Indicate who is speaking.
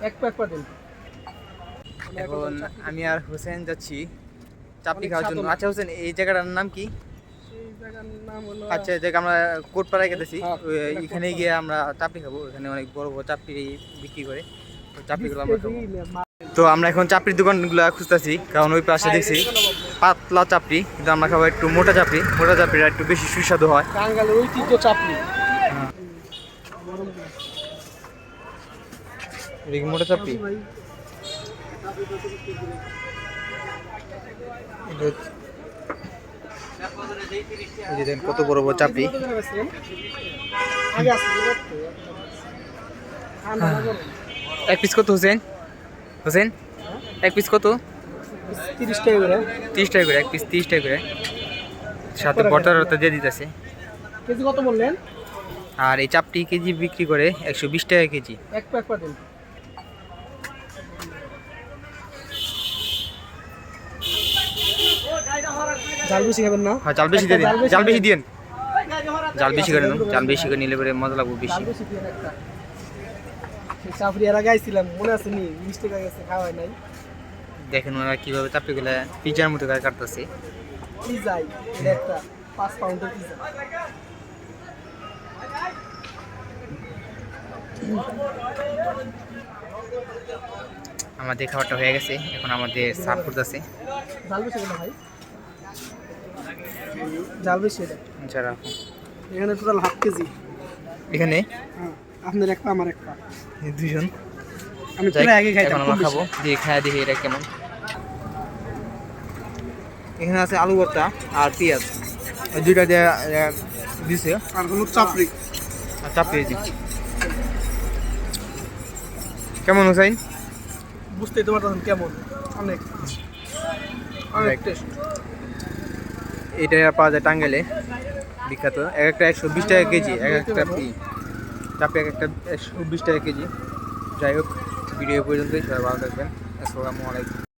Speaker 1: এক প্যাক পা দিন।
Speaker 2: এখন আমি আর হোসেন যাচ্ছি চাপড়ি
Speaker 1: অনেক
Speaker 2: খাওয়ার জন্য।
Speaker 1: স্বাদ।
Speaker 2: আচ্ছা হোসেন, এই জায়গাটার নাম কি?
Speaker 1: সেই জায়গার নাম হলো
Speaker 2: আচ্ছা, এই জায়গা আমরা কোটপাড়ায় গেছি,
Speaker 1: হ্যাঁ, এটা
Speaker 2: এখানে
Speaker 1: কোটপাড়া।
Speaker 2: গিয়ে আমরা চাপড়ি খাবো। এখানে অনেক বড় বড় চাপড়ি বিক্রি করে, তো চাপড়িগুলো আমরা খাবো।
Speaker 1: 20 কেজি
Speaker 2: তো আমরা এখন চাপড়ির দোকানগুলো খুঁজতেছি, কারণ ওই পাশে দেখছি পাতলা চাপড়ি, কিন্তু আমরা খাবো একটু মোটা চাপড়ি। মোটা চাপড়িটা একটু বেশি সুস্বাদু হয়।
Speaker 1: টাঙ্গাইলের ঐতিহ্য চাপড়ি।
Speaker 2: এটা কি মোটা চাপড়ি?
Speaker 1: ভাই
Speaker 2: এটা হচ্ছে- এই যে দেখেন কত বড় বড় চাপড়ি।
Speaker 1: কত করে বেচছেন? আগে আসছে তো। ঠান্ডা না গরম?
Speaker 2: এক পিস কত হোসেন? হোসেন, এক পিস কত?
Speaker 1: 30 টাকা করে।
Speaker 2: 30 টাকা করে এক পিস, 30 টাকা করে, সাথে বর্তা দিয়ে দিতেছে।
Speaker 1: কেজি কত বললেন?
Speaker 2: আর এই চাপটি কেজি বিক্রি করে 120 টাকা কেজি।
Speaker 1: এক প্যাক পা দিন। জাল বেশি খাবেন না?
Speaker 2: হ্যাঁ, জাল বেশি দিয়ে দিন, জাল বেশি দিন, জাল বেশি করে
Speaker 1: আচ্ছা,
Speaker 2: নিন। জাল বেশি করে নিলে পরে মজা লাগবে বেশি।
Speaker 1: জাল বেশি দিন একটা। সেই চাপড়ি এর আগে আইছিলাম, মনে আছে নি? 20 টাকা গেছে, খাওয়া হয় নাই।
Speaker 2: দেখেন ওরা কিভাবে চাপড়িগুলো পিজার মতো করে কাটতেছে।
Speaker 1: পিজাই এটা একটা 5 পাউন্ডের পিজা।
Speaker 2: আমাদের খাবারটা হয়ে গেছে, এখন আমাদের সার্ভ করতেছে।
Speaker 1: জাল বেশি কেন ভাই? জাল বেশি এটা।
Speaker 2: যারা
Speaker 1: এখানে টোটাল হাফ কেজি।
Speaker 2: এখানে
Speaker 1: হ্যাঁ, আপনার একটা আমার একটা।
Speaker 2: দুজন,
Speaker 1: আমি
Speaker 2: যাই,
Speaker 1: প্রায় আগে খাইতাম,
Speaker 2: এখন
Speaker 1: খুব
Speaker 2: আমরা খাবো,
Speaker 1: বেশি।
Speaker 2: দিয়ে খাওয়া দেখি এটা কেমন। এখানে আছে আলু ভর্তা আর পেঁয়াজ, এই দুইটা দিয়ে দিছে।
Speaker 1: আর হলো চাপড়ি।
Speaker 2: আর চাপিয়ে দিচ্ছি। কেমন হোসাইন?
Speaker 1: বুঝতেই তো পারতেছেন কেমন, অনেক অনেক টেস্ট।
Speaker 2: এটা পাওয়া যায় টাঙ্গাইলে, বিখ্যাত। এক একটা 120 টাকা কেজি, এক একটা চাপে এক একটা 120 টাকা কেজি। যাই হোক, ভিডিও পর্যন্তই, সবাই ভালো থাকবেন। আসসালামু আলাইকুম।